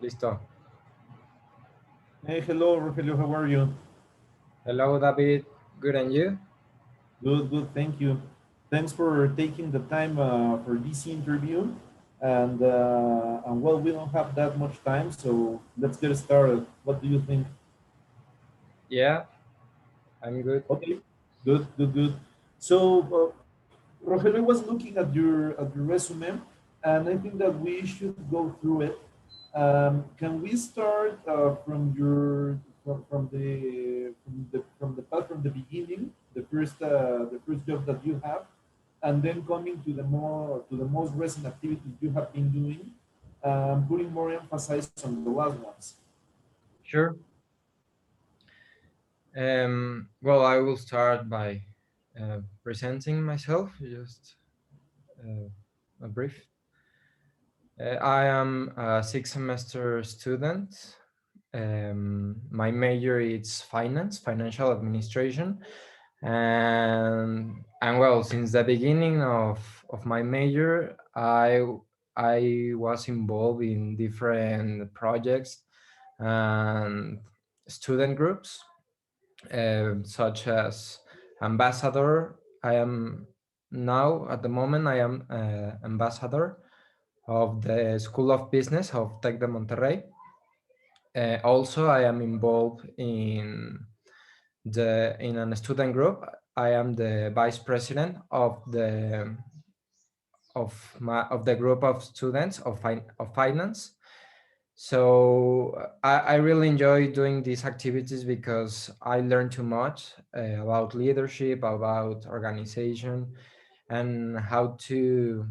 Listo. Hey, hello, Rogelio. How are you? Hello, David. Good, and you? Good, good. Thank you. Thanks for taking the time for this interview. And well, we don't have that much time, so let's get started. What do you think? Yeah, I'm good. Okay, good, good, good. So, Rogelio was looking at your resume, and I think that we should go through it. Can we start from the beginning, the first job that you have, and then coming to the most recent activities you have been doing, putting more emphasis on the last ones. Sure. Well, I will start by presenting myself, just uh, a brief. I am a sixth semester student. My major is finance, financial administration, and well, since the beginning of my major, I was involved in different projects and student groups, such as ambassador. I am now at the moment I am ambassador of the School of Business of Tec de Monterrey. Also, I am involved in a student group. I am the vice president of the group of students of finance. So I really enjoy doing these activities because I learn too much about leadership, about organization, and how to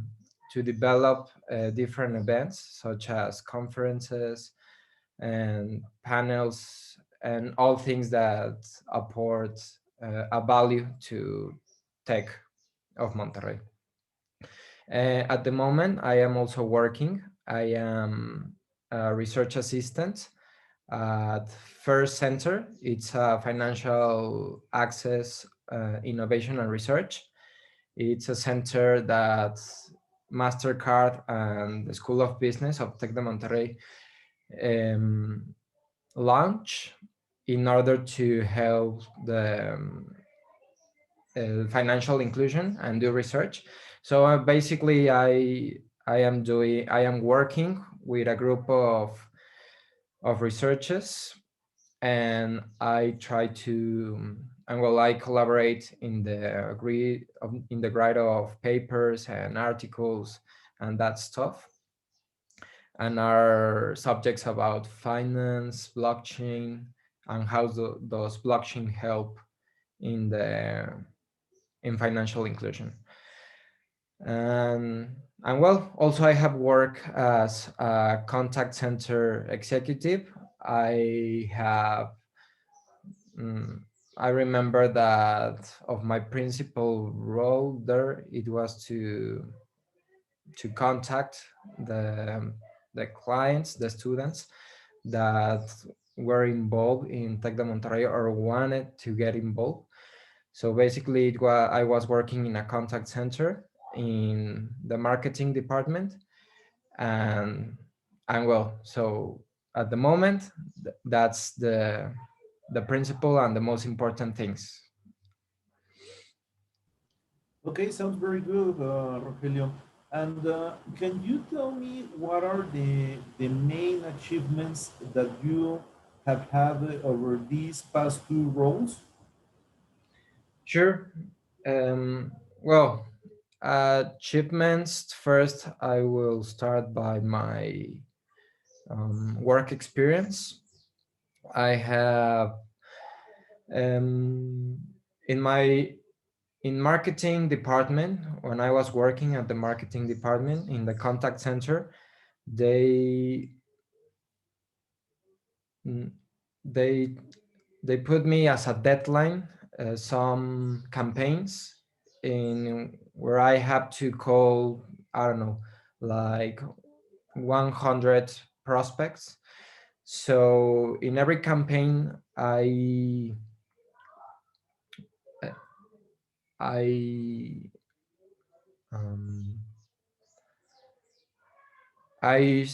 develop different events such as conferences and panels and all things that apport a value to tech of Monterrey. At the moment, I am also working. I am a research assistant at First Center. It's a financial access, innovation, and research. It's a center that MasterCard and the School of Business of Tec de Monterrey um, launch in order to help the financial inclusion and do research. So basically, I am working with a group of researchers, and I try to and well, I collaborate in the write of papers and articles and that stuff, and our subjects about finance, blockchain, and how those blockchain help in the in financial inclusion. And well, also I have worked as a contact center executive. I have mm, I remember that of my principal role there, it was to contact the the clients, the students that were involved in Tec de Monterrey or wanted to get involved. So basically, I was working in a contact center in the marketing department, and and well, so at the moment, that's the principal and the most important things. Okay, sounds very good, Rogelio. And can you tell me what are the main achievements that you have had over these past two roles? Sure. Well, achievements first. I will start by my work experience. I have um, in my in marketing department, when I was working at the marketing department in the contact center, they mm, they they put me as a deadline some campaigns in where I have to call, I don't know, like 100 prospects. So in every campaign, I um, I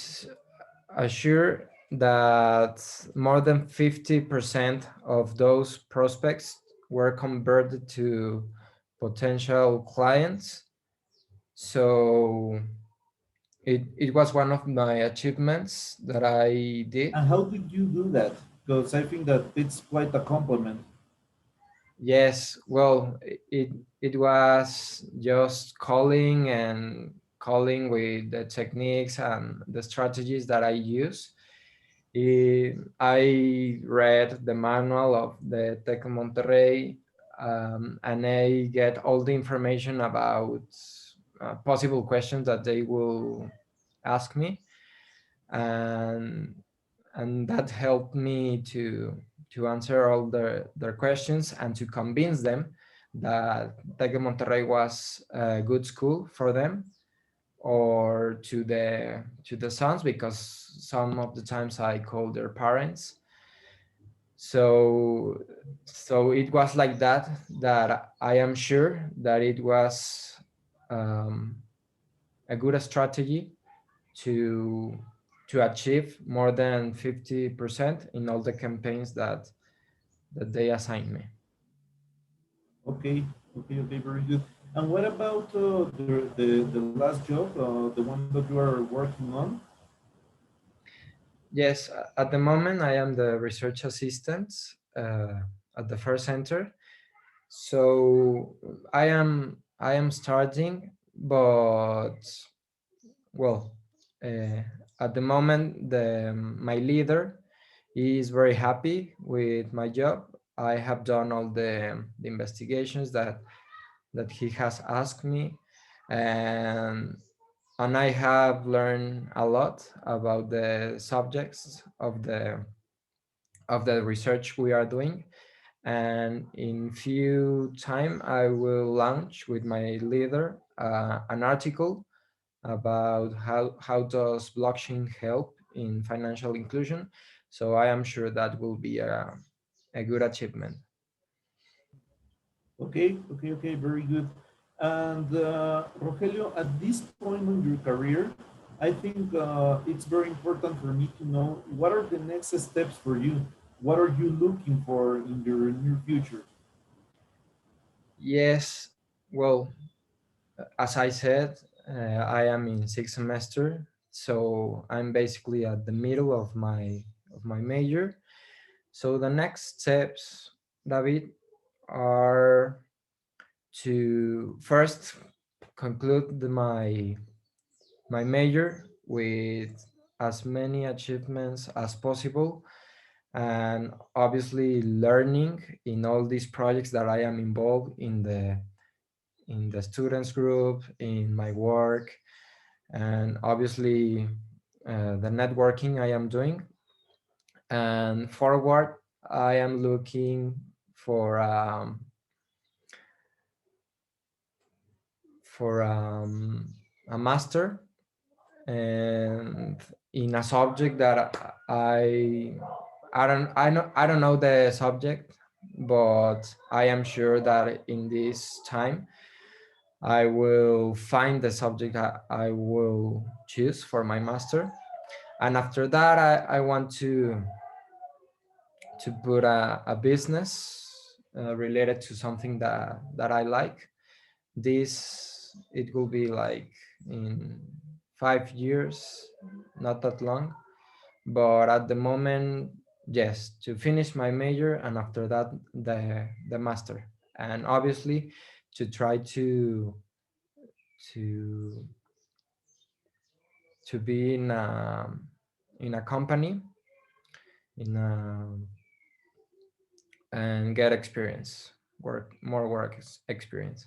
assure that more than 50% of those prospects were converted to potential clients. So it was one of my achievements that I did. And how did you do that? Because I think that it's quite a compliment. Yes, well, it was just calling and calling with the techniques and the strategies that I use. I read the manual of the Tec Monterrey, and I get all the information about possible questions that they will ask me, and that helped me to answer all their questions and to convince them that Tec de Monterrey was a good school for them, or to the sons, because some of the times I call their parents. So it was like that, that I am sure that it was um, a good strategy to achieve more than 50% in all the campaigns that they assigned me. Okay, okay, very good. And what about the last job, the one that you are working on? Yes, at the moment I am the research assistant at the first center. So I am starting, but well, uh, at the moment my leader is very happy with my job. I have done all the investigations that he has asked me, and I have learned a lot about the subjects of the research we are doing. And in few time, I will launch with my leader an article about how does blockchain help in financial inclusion. So I am sure that will be a good achievement. Okay, very good. And Rogelio, at this point in your career, I think it's very important for me to know what are the next steps for you? What are you looking for in your near future? Yes, well, as I said, I am in sixth semester, so I'm basically at the middle of my major. So the next steps, David, are to first conclude my major with as many achievements as possible, and obviously learning in all these projects that I am involved in the students group, in my work, and obviously the networking I am doing. And forward, I am looking for for a master, and in a subject that I don't know the subject, but I am sure that in this time I will find the subject I will choose for my master. And after that, I want to put a business related to something that I like. This it will be like in 5 years, not that long. But at the moment, yes, to finish my major, and after that the master, and obviously to try to be in a company, in a and get experience, work more experience.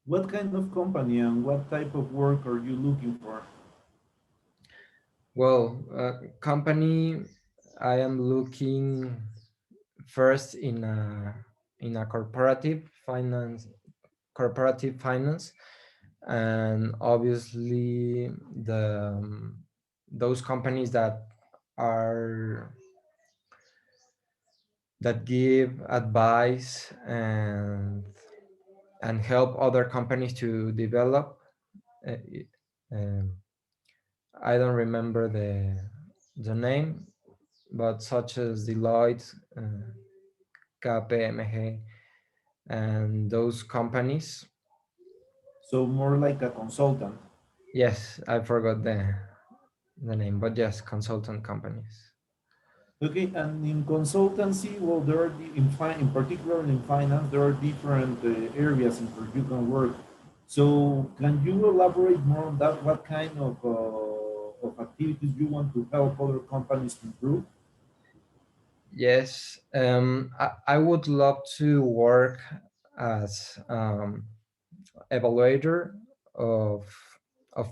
What kind of company and what type of work are you looking for? Well, company, I am looking first in a corporative finance, and obviously those companies are that give advice and help other companies to develop. Uh, um, I don't remember the name, but such as Deloitte, KPMG, and those companies. So more like a consultant. Yes, I forgot the name, but yes, consultant companies. Okay, and in consultancy, well, there are in particular in finance, there are different areas in which you can work. So, can you elaborate more on that? What kind of activities you want to help other companies improve? Yes, I would love to work as evaluator of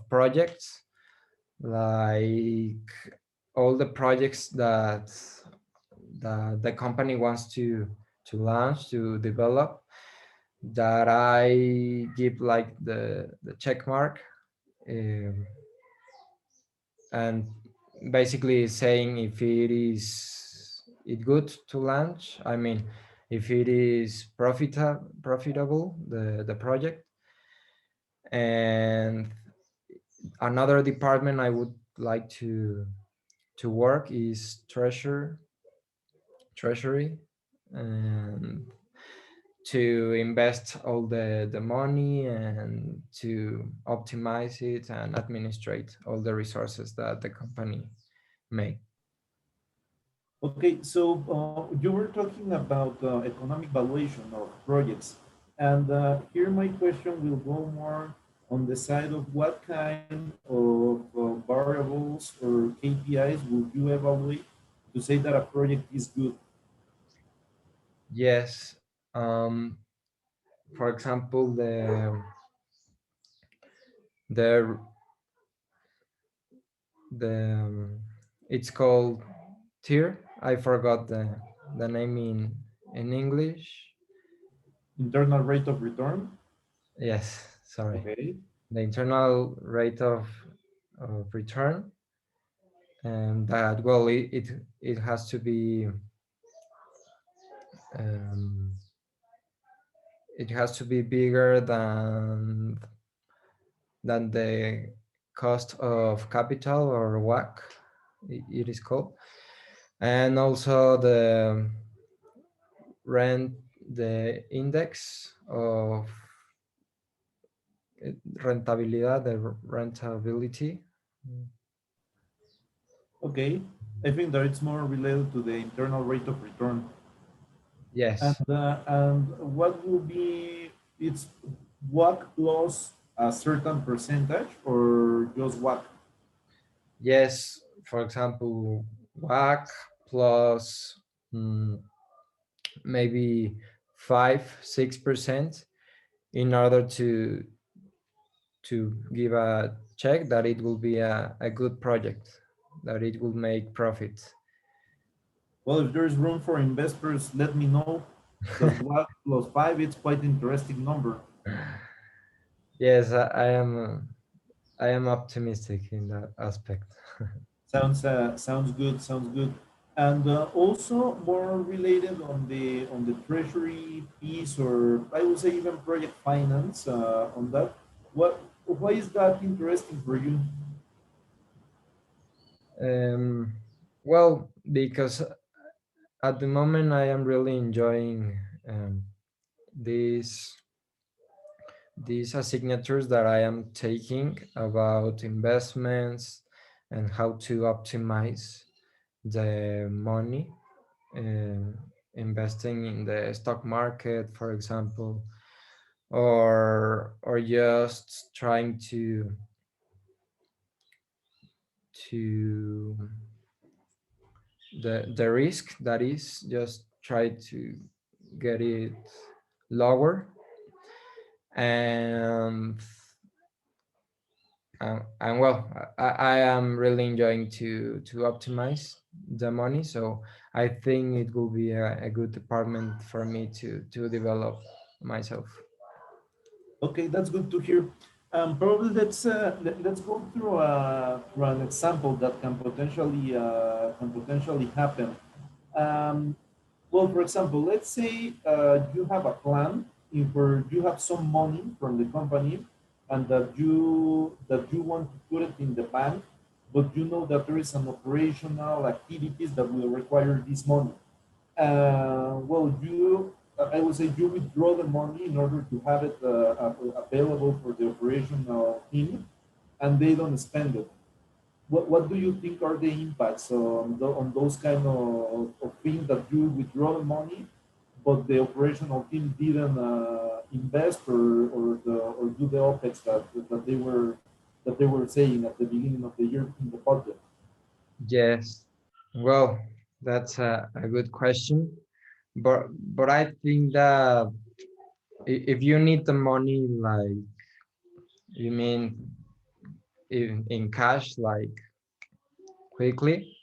projects, like all the projects that the company wants to launch, to develop, that I give like the check mark, um, and basically saying if it good to launch. I mean, if it is profitable, the project. And another department I would like to work is treasury, and to invest all the money and to optimize it and administrate all the resources that the company make. Okay, so you were talking about economic valuation of projects, and here my question will go more on the side of what kind of variables or KPIs would you evaluate to say that a project is good? Yes. For example, the the it's called tier. I forgot the name in English. Internal rate of return. Yes, sorry. Okay. The internal rate of return, and that, well, it has to be, um, it has to be bigger than the cost of capital, or WACC, it is called. And also rent the index of rentabilidad, the rentability. Okay. I think that it's more related to the internal rate of return. Yes, And what will be its WACC plus a certain percentage or just WACC? yes. For example, WACC plus, mm, maybe 5-6%, in order to give a check that it will be a good project, that it will make profit. Well, if there's room for investors, let me know because WACC plus five, it's quite interesting number. Yes, I am optimistic in that aspect. Sounds good. Sounds good. And also more related on the treasury piece, or I would say even project finance on that. What why is that interesting for you? um, well, because at the moment I am really enjoying, these signatures that I am taking about investments and how to optimize the money, um, investing in the stock market, for example, or just trying to the risk, that is, just try to get it lower. And well, I am really enjoying to optimize the money, so I think it will be a good department for me to develop myself. Okay, that's good to hear. Probably let's go through an example that can potentially happen. Um, well, for example, let's say you have a plan in where you have some money from the company, and that you want to put it in the bank, but you know that there is an operational activities that will require this money. Well, I would say you withdraw the money in order to have it available for the operational team, and they don't spend it. What do you think are the impacts on those kind of things that you withdraw the money, but the operational team didn't invest or do the OPEX that they were saying at the beginning of the year in the budget? Yes. Well, that's a good question. But I think that if you need the money, like you mean in cash, like quickly.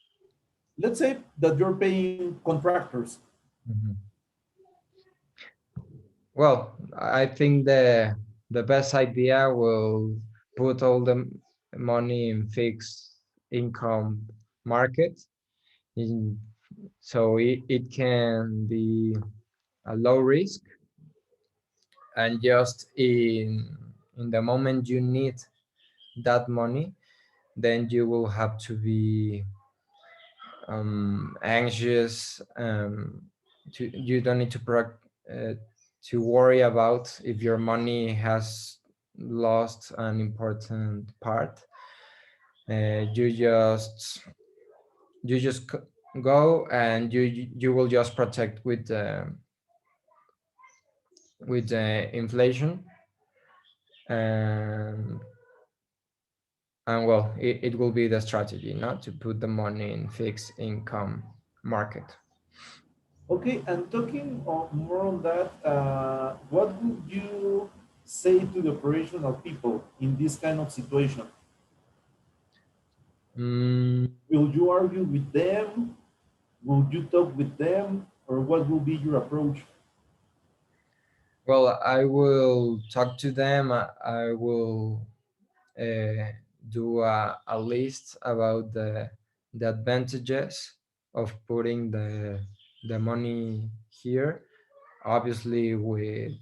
Let's say that you're paying contractors. Mhm. Well, I think the best idea will put all the money in fixed income market, in, so it can be a low risk, and just in the moment you need that money, then you will have to be anxious. You don't need uh, to worry about if your money has lost an important part. You just go, and you will just protect with the inflation, and well, it will be the strategy not to put the money in fixed income market. Okay, and talking more on that, what would you say to the operational people in this kind of situation? Mm, Will you argue with them? Will you talk with them? Or what will be your approach? well, I will talk to them. I will uh, do a list about the advantages of putting the money here, obviously with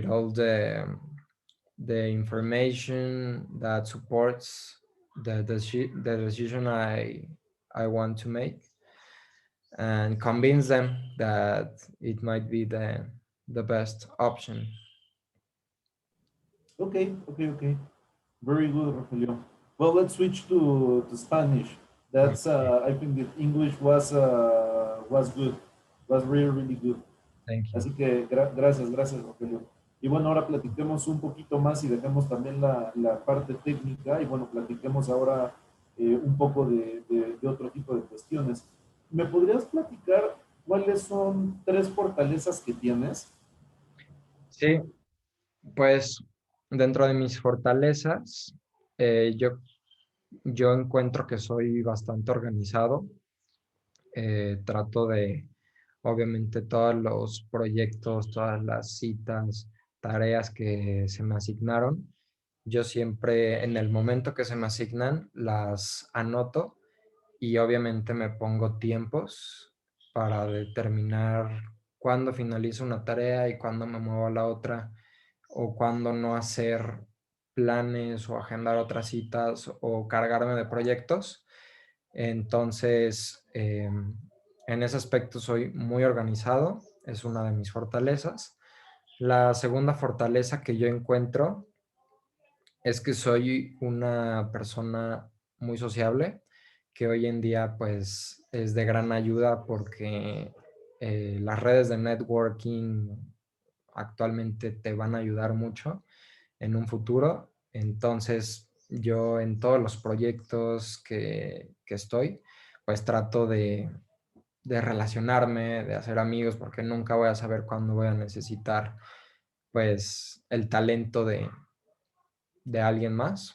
all the information that supports the decision I want to make, and convince them that it might be the best option. Okay, okay, okay. Very good, Rogelio. Well, let's switch to Spanish. That's Okay, I think that English was good, was really really good. thank you. Así que gracias, gracias, Rogelio. Y bueno, ahora platiquemos un poquito más y dejemos también la parte técnica y bueno, platiquemos ahora un poco de otro tipo de cuestiones. ¿Me podrías platicar cuáles son tres fortalezas que tienes? Sí, pues dentro de mis fortalezas, yo encuentro que soy bastante organizado. Trato de, obviamente, todos los proyectos, todas las citas, tareas que se me asignaron, yo siempre en el momento que se me asignan las anoto, y obviamente me pongo tiempos para determinar cuándo finalizo una tarea y cuándo me muevo a la otra, o cuándo no hacer planes o agendar otras citas o cargarme de proyectos. Entonces, en ese aspecto soy muy organizado, es una de mis fortalezas. La segunda fortaleza que yo encuentro es que soy una persona muy sociable, que hoy en día pues es de gran ayuda porque las redes de networking actualmente te van a ayudar mucho en un futuro. Entonces, yo en todos los proyectos que estoy, pues trato de relacionarme, de hacer amigos, porque nunca voy a saber cuándo voy a necesitar pues el talento de alguien más.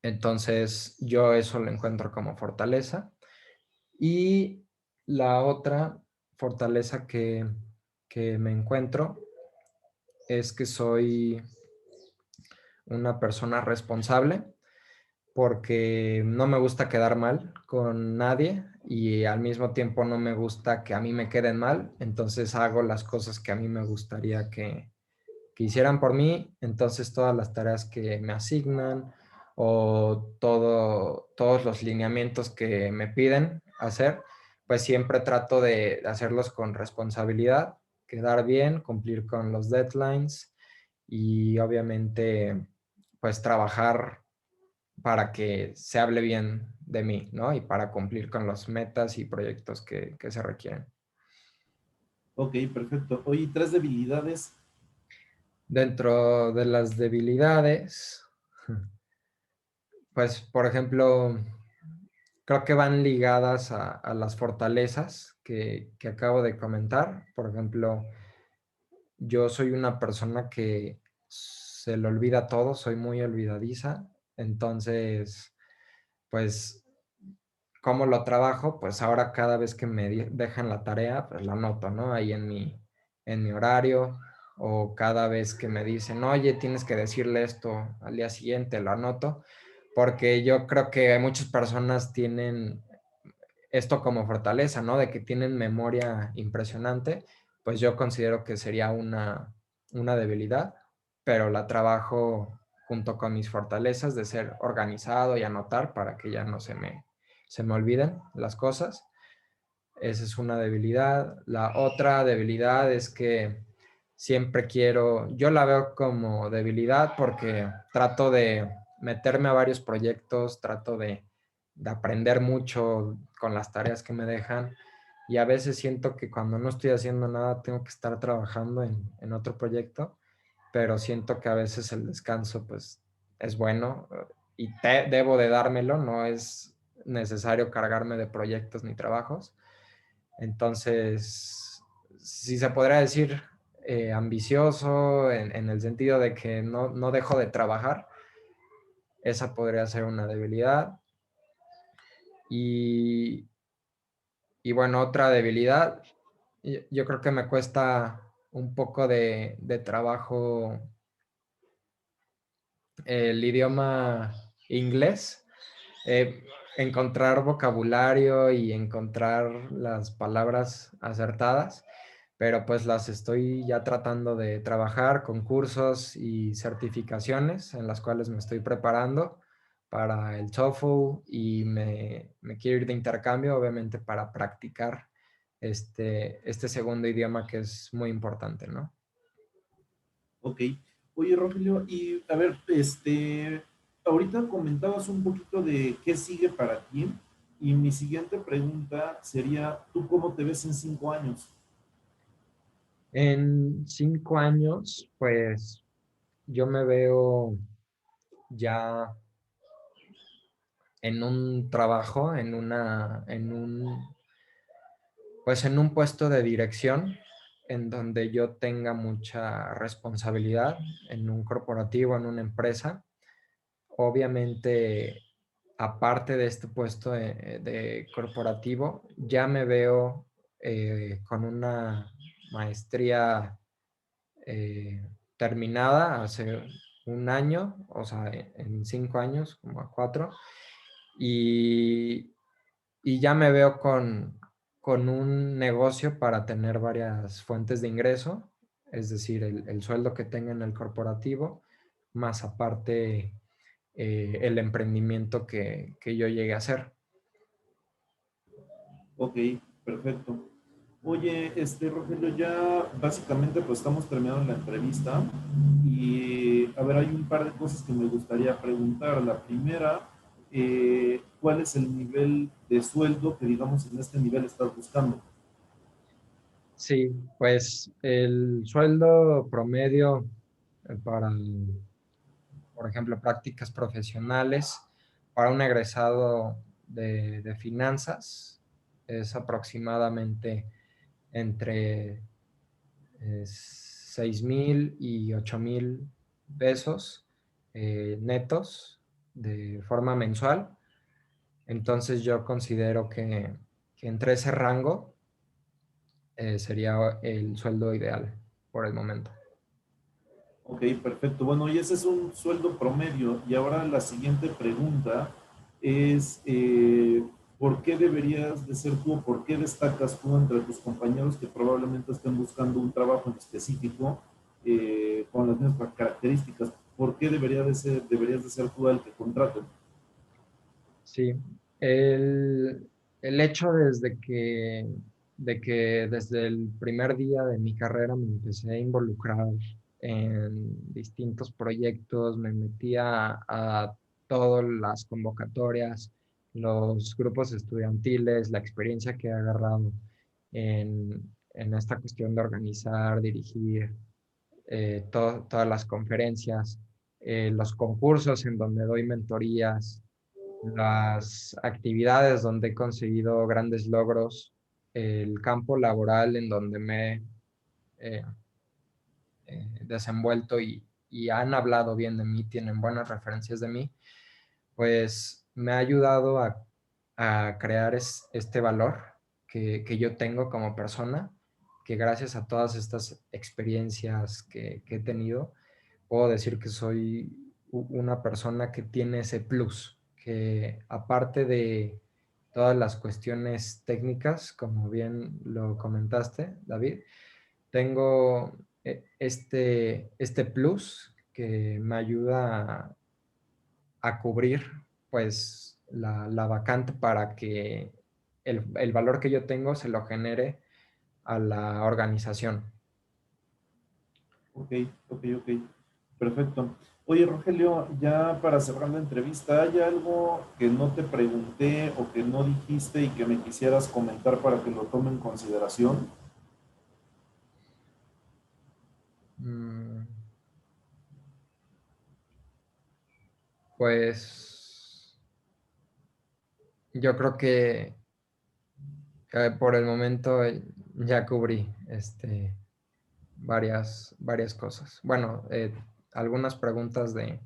Entonces, yo eso lo encuentro como fortaleza. Y la otra fortaleza que me encuentro es que soy una persona responsable, porque no me gusta quedar mal con nadie y al mismo tiempo no me gusta que a mí me queden mal. Entonces hago las cosas que a mí me gustaría que hicieran por mí. Entonces todas las tareas que me asignan o todos los lineamientos que me piden hacer, pues siempre trato de hacerlos con responsabilidad, quedar bien, cumplir con los deadlines y obviamente pues trabajar para que se hable bien de mí, ¿no? Y para cumplir con las metas y proyectos que se requieren. Ok, perfecto. Oye, tres debilidades. Dentro de las debilidades, pues, por ejemplo, creo que van ligadas a las fortalezas que acabo de comentar. Por ejemplo, yo soy una persona que se le olvida todo, soy muy olvidadiza. Entonces, pues, ¿cómo lo trabajo? Pues ahora cada vez que me dejan la tarea, pues la anoto, ¿no? Ahí en mi horario, o cada vez que me dicen, oye, tienes que decirle esto al día siguiente, lo anoto, porque yo creo que muchas personas tienen esto como fortaleza, ¿no? De que tienen memoria impresionante, pues yo considero que sería una debilidad, pero la trabajo junto con mis fortalezas de ser organizado y anotar para que ya no se me olviden las cosas. Esa es una debilidad. La otra debilidad es que siempre quiero, yo la veo como debilidad porque trato de meterme a varios proyectos, trato de aprender mucho con las tareas que me dejan y a veces siento que cuando no estoy haciendo nada tengo que estar trabajando en otro proyecto, pero siento que a veces el descanso pues es bueno y debo de dármelo, no es necesario cargarme de proyectos ni trabajos. Entonces, si se podría decir ambicioso en el sentido de que no dejo de trabajar, esa podría ser una debilidad. Y, y bueno, otra debilidad, yo creo que me cuesta un poco de trabajo el idioma inglés, encontrar vocabulario y encontrar las palabras acertadas, pero pues las estoy ya tratando de trabajar con cursos y certificaciones en las cuales me estoy preparando para el TOEFL y me quiero ir de intercambio, obviamente, para practicar este segundo idioma que es muy importante, ¿no? Ok. Oye, Rogelio, y a ver, ahorita comentabas un poquito de qué sigue para ti, y mi siguiente pregunta sería, ¿tú cómo te ves en 5 años? En 5 años, pues yo me veo ya en un trabajo, pues en un puesto de dirección en donde yo tenga mucha responsabilidad en un corporativo, en una empresa. Obviamente, aparte de este puesto de corporativo, ya me veo con una maestría eh, terminada hace un año, o sea, en 5 años, como a 4, y, y ya me veo con un negocio para tener varias fuentes de ingreso, es decir, el sueldo que tenga en el corporativo, más aparte el emprendimiento que yo llegue a hacer. Ok, perfecto. Oye, Rogelio, ya básicamente pues estamos terminando la entrevista y a ver, hay un par de cosas que me gustaría preguntar. La primera, ¿cuál es el nivel de sueldo que digamos en este nivel estás buscando? Sí, pues el sueldo promedio para, por ejemplo, prácticas profesionales para un egresado de finanzas es aproximadamente entre 6,000 y 8,000 pesos netos de forma mensual. Entonces yo considero que entre ese rango sería el sueldo ideal por el momento. Ok, perfecto. Bueno, y ese es un sueldo promedio. Y ahora la siguiente pregunta es, ¿por qué deberías de ser tú o por qué destacas tú entre tus compañeros que probablemente estén buscando un trabajo en específico con las mismas características? ¿por qué deberías de ser tú el que contraten? Sí, el hecho de que desde el primer día de mi carrera me empecé a involucrar en distintos proyectos, me metí a todas las convocatorias, los grupos estudiantiles, la experiencia que he agarrado en esta cuestión de organizar, dirigir todas las conferencias, los concursos en donde doy mentorías, las actividades donde he conseguido grandes logros, el campo laboral en donde me he desenvuelto y han hablado bien de mí, tienen buenas referencias de mí, pues me ha ayudado a crear este valor que yo tengo como persona, que gracias a todas estas experiencias que he tenido, puedo decir que soy una persona que tiene ese plus, que aparte de todas las cuestiones técnicas, como bien lo comentaste, David, tengo este plus que me ayuda a cubrir pues la vacante para que el valor que yo tengo se lo genere a la organización. Ok, ok. Perfecto. Oye, Rogelio, ya para cerrar la entrevista, ¿hay algo que no te pregunté o que no dijiste y que me quisieras comentar para que lo tome en consideración? Mm, Pues yo creo que por el momento ya cubrí varias cosas. Bueno, algunas preguntas de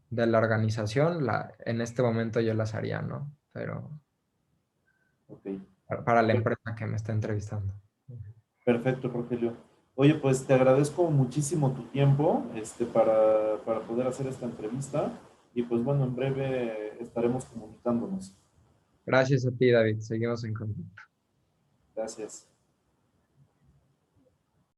la organización, en este momento yo las haría, ¿no? Pero Ok, para la per- empresa que me está entrevistando. perfecto, Rogelio. Oye, pues te agradezco muchísimo tu tiempo, para poder hacer esta entrevista y pues bueno, en breve estaremos comunicándonos. Gracias a ti, David. Seguimos en contacto. Gracias.